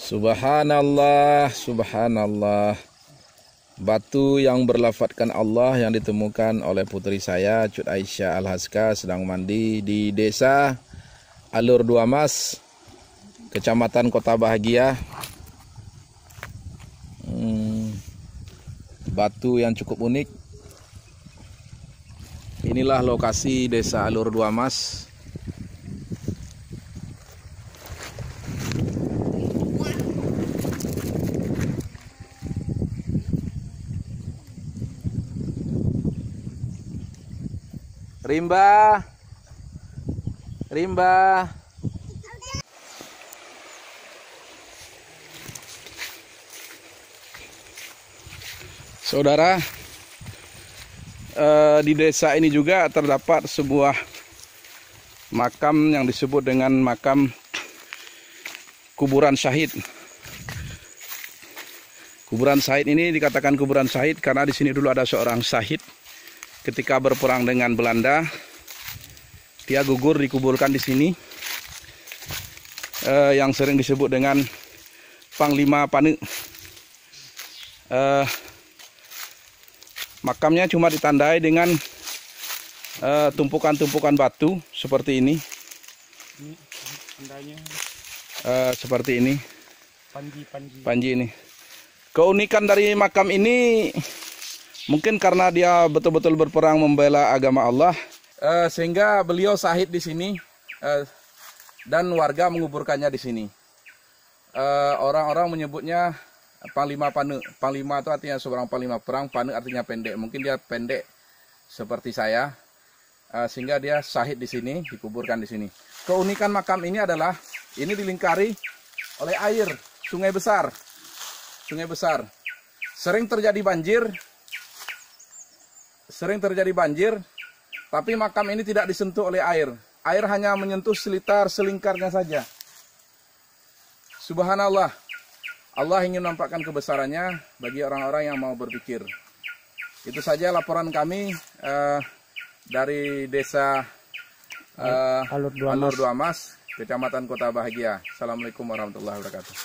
Subhanallah, subhanallah. Batu yang berlafadzkan Allah yang ditemukan oleh putri saya, Cut Aisyah Al-Haska, sedang mandi di desa Alur Dua Mas, Kecamatan Kota Bahagia. Batu yang cukup unik. Inilah lokasi desa Alur Dua Mas. Rimba, Rimba. Saudara, di desa ini juga terdapat sebuah makam yang disebut dengan makam kuburan syahid. Kuburan syahid ini dikatakan kuburan syahid karena di sini dulu ada seorang syahid. Ketika berperang dengan Belanda, dia gugur dikuburkan di sini, yang sering disebut dengan Panglima Pane. Makamnya cuma ditandai dengan tumpukan-tumpukan batu seperti ini. Tandanya seperti ini. Panji. Ini. Keunikan dari makam ini mungkin karena dia betul-betul berperang membela agama Allah, sehingga beliau syahid di sini, dan warga menguburkannya di sini. Orang-orang menyebutnya Panglima Pane. Panglima itu artinya seorang panglima perang, Pane artinya pendek. Mungkin dia pendek seperti saya, sehingga dia syahid di sini, dikuburkan di sini. Keunikan makam ini adalah ini dilingkari oleh air, sungai besar. Sungai besar. Sering terjadi banjir, tapi makam ini tidak disentuh oleh air. Air hanya menyentuh selingkarnya saja. Subhanallah. Allah ingin menampakkan kebesarannya bagi orang-orang yang mau berpikir. Itu saja laporan kami dari desa Alur Dua Mas, Kecamatan Kota Bahagia. Assalamualaikum warahmatullahi wabarakatuh.